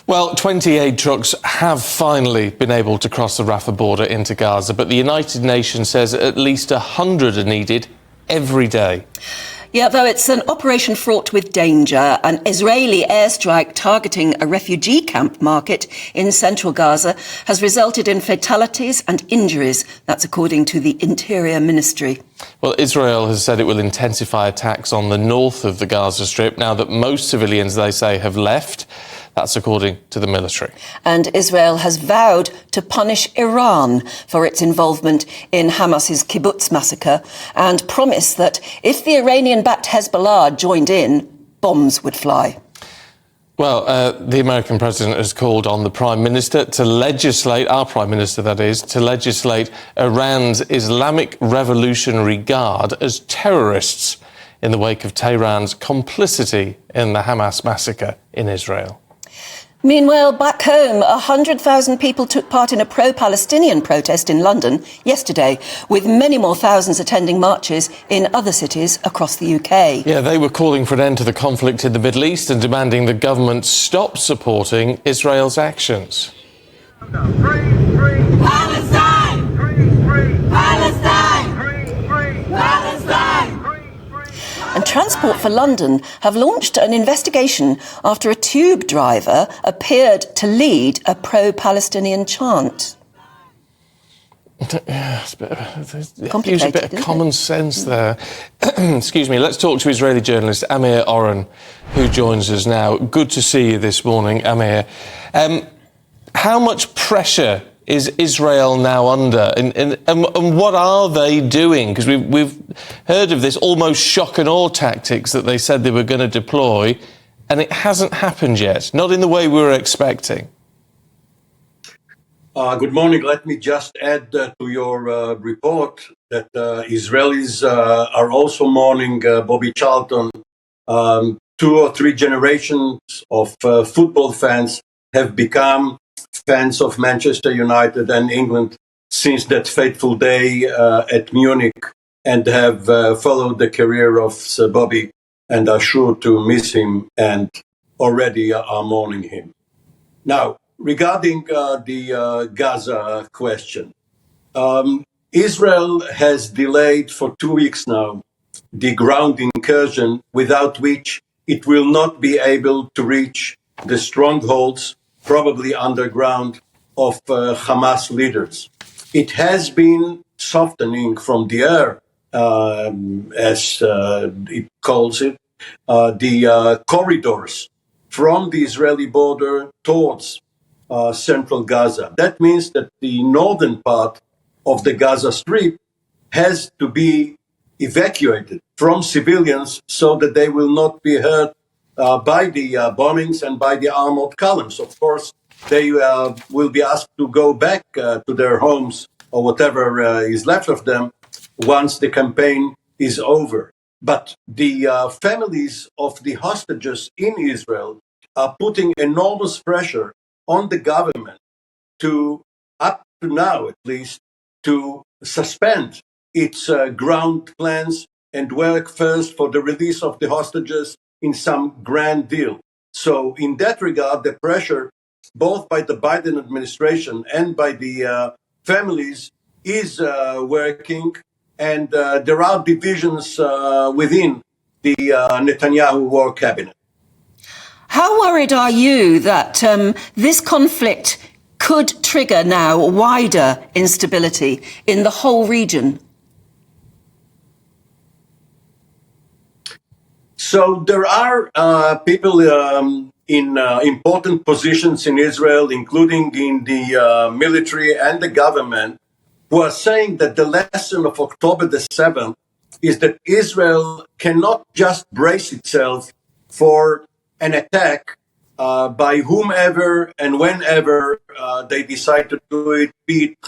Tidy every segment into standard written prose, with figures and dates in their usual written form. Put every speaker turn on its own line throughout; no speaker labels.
Well, 20 aid trucks have finally been able to cross the Rafah border into Gaza, but the United Nations says at least 100 are needed every day.
Yeah, though it's an operation fraught with danger. An Israeli airstrike targeting a refugee camp market in central Gaza has resulted in fatalities and injuries. That's according to the Interior Ministry.
Well, Israel has said it will intensify attacks on the north of the Gaza Strip now that most civilians, they say, have left. That's according to the military.
And Israel has vowed to punish Iran for its involvement in Hamas's kibbutz massacre and promised that if the Iranian-backed Hezbollah joined in, bombs would fly.
Well, the American president has called on the Prime Minister to legislate, our Prime Minister that is, to legislate Iran's Islamic Revolutionary Guard as terrorists in the wake of Tehran's complicity in the Hamas massacre in Israel.
Meanwhile, back home, 100,000 people took part in a pro-Palestinian protest in London yesterday, with many more thousands attending marches in other cities across the UK.
Yeah, they were calling for an end to the conflict in the Middle East and demanding the government stop supporting Israel's actions.
Free Palestine! Free Palestine! Free Palestine!
And Transport for London have launched an investigation after a tube driver appeared to lead a pro-Palestinian chant.
Yeah, use a bit of common sense there. Excuse me. Let's talk to Israeli journalist Amir Oren, who joins us now. Good to see you this morning, Amir. How much pressure is Israel now under, and what are they doing? Because we've heard of this almost shock and awe tactics that they said they were going to deploy, and it hasn't happened yet, not in the way we were expecting.
Good morning. Let me just add to your report that Israelis are also mourning Bobby Charlton. 2 or 3 generations of football fans have become fans of Manchester United and England since that fateful day at Munich, and have followed the career of Sir Bobby and are sure to miss him and already are mourning him. Now, regarding the Gaza question, Israel has delayed for 2 weeks now the ground incursion, without which it will not be able to reach the strongholds, probably underground, of Hamas leaders. It has been softening from the air, as it calls it, the corridors from the Israeli border towards central Gaza. That means that the northern part of the Gaza Strip has to be evacuated from civilians so that they will not be hurt by the bombings and by the armored columns. Of course, they will be asked to go back to their homes or whatever is left of them once the campaign is over. But the families of the hostages in Israel are putting enormous pressure on the government to, up to now at least, to suspend its ground plans and work first for the release of the hostages in some grand deal. So in that regard, the pressure, both by the Biden administration and by the families, is working, and there are divisions within the Netanyahu war cabinet.
How worried are you that this conflict could trigger now wider instability in the whole region?
So there are people in important positions in Israel, including in the military and the government, who are saying that the lesson of October the 7th is that Israel cannot just brace itself for an attack by whomever and whenever they decide to do it, be it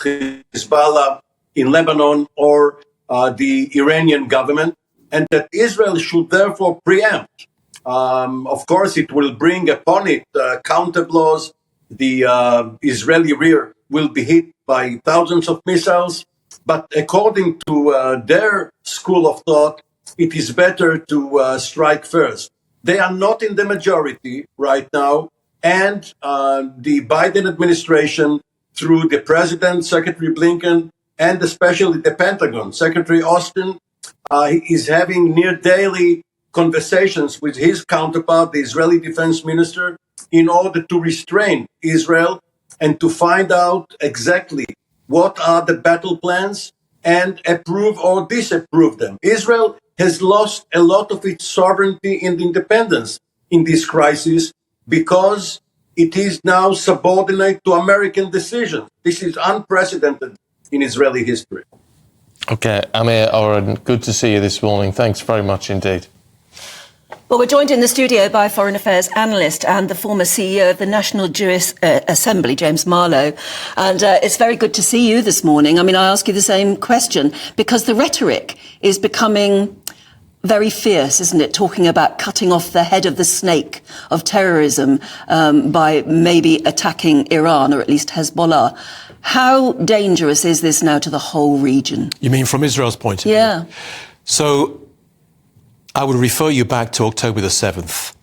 Hezbollah in Lebanon or the Iranian government, and that Israel should therefore preempt. Of course, it will bring upon it counter-blows. The Israeli rear will be hit by thousands of missiles, but according to their school of thought, it is better to strike first. They are not in the majority right now, and the Biden administration, through the president, Secretary Blinken, and especially the Pentagon, Secretary Austin, is having near daily conversations with his counterpart, the Israeli defense minister, in order to restrain Israel and to find out exactly what are the battle plans and approve or disapprove them. Israel has lost a lot of its sovereignty and independence in this crisis because it is now subordinate to American decisions. This is unprecedented in Israeli history.
Okay, Amir Oren, good to see you this morning. Thanks very much indeed.
Well, we're joined in the studio by Foreign Affairs analyst and the former CEO of the National Jewish Assembly, James Marlow. And it's very good to see you this morning. I mean, I ask you the same question because the rhetoric is becoming very fierce, isn't it? Talking about cutting off the head of the snake of terrorism by maybe attacking Iran, or at least Hezbollah. How dangerous is this now to the whole region?
You mean from Israel's point of view?
Yeah.
So I would refer you back to October the 7th,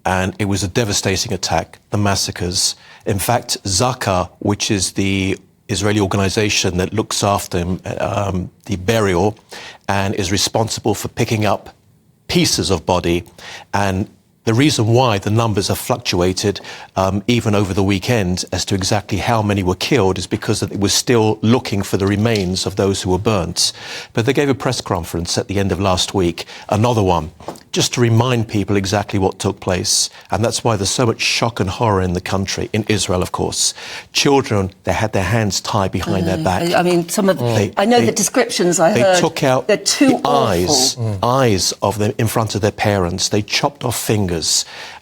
and it was a devastating attack, the massacres. In fact, Zaka, which is the Israeli organization that looks after the burial and is responsible for picking up pieces of body, and the reason why the numbers have fluctuated even over the weekend as to exactly how many were killed is because it was still looking for the remains of those who were burnt. But they gave a press conference at the end of last week, another one, just to remind people exactly what took place. And that's why there's so much shock and horror in the country, in Israel, of course. Children, they had their hands tied behind their back.
I mean, some of I know the descriptions I heard.
They took out
they're too
the eyes of them in front of their parents. They chopped off fingers.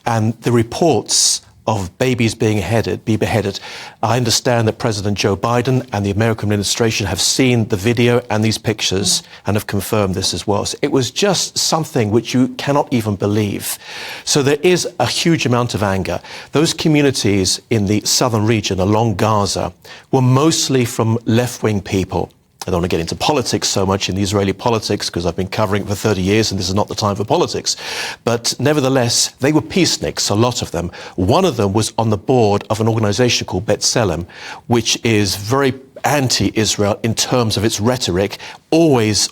And the reports of babies being beheaded. I understand that President Joe Biden and the American administration have seen the video and these pictures and have confirmed this as well. So it was just something which you cannot even believe. So there is a huge amount of anger. Those communities in the southern region along Gaza were mostly from left-wing people. I don't want to get into politics so much in the Israeli politics because I've been covering it for 30 years and this is not the time for politics. But nevertheless, they were peaceniks, a lot of them. One of them was on the board of an organization called B'Tselem, which is very anti-Israel in terms of its rhetoric, always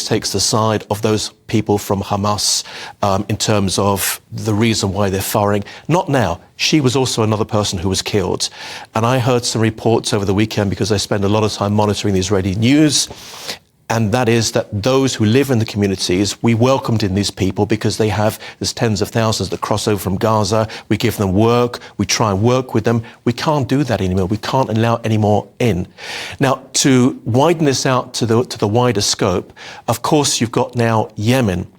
takes the side of those people from Hamas in terms of the reason why they're firing. Not now. She was also another person who was killed. And I heard some reports over the weekend because I spend a lot of time monitoring the Israeli news. And that is that those who live in the communities, we welcomed in these people because there's tens of thousands that cross over from Gaza. We give them work. We try and work with them. We can't do that anymore. We can't allow any more in. Now, to widen this out to the wider scope, of course, you've got now Yemen,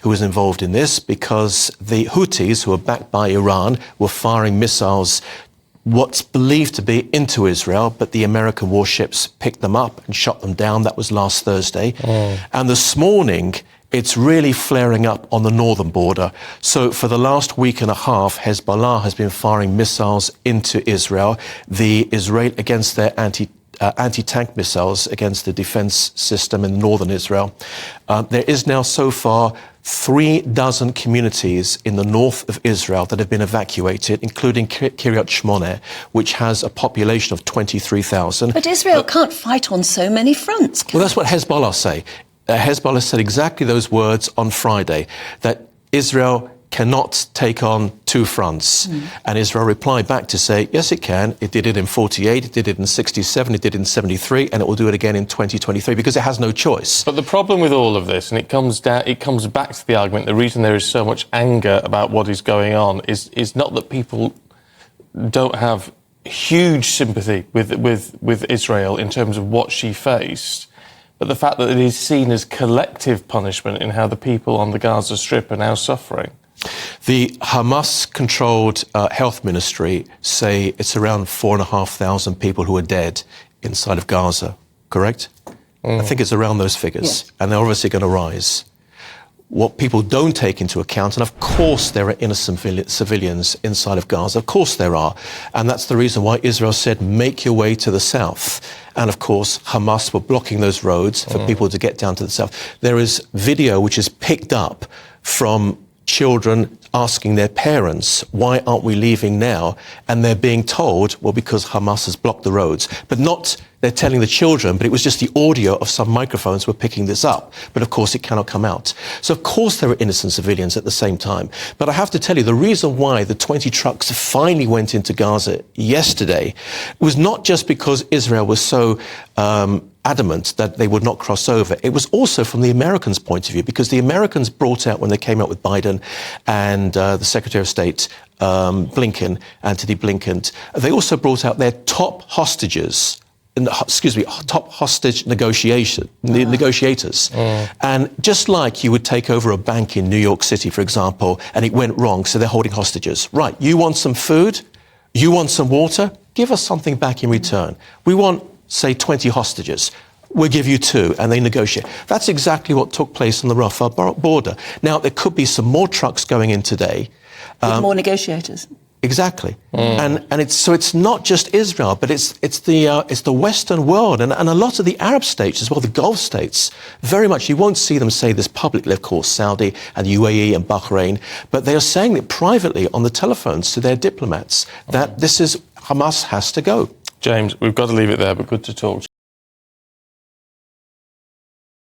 who was involved in this because the Houthis, who are backed by Iran, were firing missiles what's believed to be into Israel, but the American warships picked them up and shot them down. That was last Thursday. And this morning, it's really flaring up on the northern border. So for the last week and a half, Hezbollah has been firing missiles into Israel. The Israel against their anti-tank missiles against the defense system in northern Israel. There is now so far 36 communities in the north of Israel that have been evacuated, including Kiryat Shmone, which has a population of 23,000.
But Israel can't fight on so many fronts.
Well, that's what Hezbollah say. Hezbollah said exactly those words on Friday, that Israel cannot take on two fronts. And Israel replied back to say, yes, it can. It did it in 48, it did it in 67, it did it in 73, and it will do it again in 2023 because it has no choice.
But the problem with all of this, and it comes back to the argument, the reason there is so much anger about what is going on is not that people don't have huge sympathy with Israel in terms of what she faced, but the fact that it is seen as collective punishment in how the people on the Gaza Strip are now suffering.
The Hamas-controlled health ministry say it's around 4,500 people who are dead inside of Gaza, correct? I think it's around those figures,
yes.
And they're obviously going to rise. What people don't take into account, and of course there are innocent civilians inside of Gaza, of course there are, and that's the reason why Israel said, make your way to the south. And of course, Hamas were blocking those roads for people to get down to the south. There is video which is picked up from children asking their parents, why aren't we leaving now? And they're being told, well, because Hamas has blocked the roads. But not, they're telling the children, but it was just the audio of some microphones were picking this up. But of course, it cannot come out. So of course, there are innocent civilians at the same time. But I have to tell you, the reason why the 20 trucks finally went into Gaza yesterday was not just because Israel was so adamant that they would not cross over. It was also from the Americans' point of view, because the Americans brought out, when they came out with Biden and the Secretary of State, Blinken, Antony Blinken, they also brought out their top hostages, top hostage negotiators. And just like you would take over a bank in New York City, for example, and it went wrong, so they're holding hostages. Right, you want some food? You want some water? Give us something back in return. We want, say, 20 hostages. We'll give you 2, and they negotiate. That's exactly what took place on the Rafah border. Now, there could be some more trucks going in today.
With more negotiators.
Exactly. And it's not just Israel, but it's the Western world and a lot of the Arab states as well, the Gulf states, very much. You won't see them say this publicly, of course, Saudi and UAE and Bahrain, but they are saying it privately on the telephones to their diplomats that this is, Hamas has to go.
James, we've got to leave it there, but good to talk to you.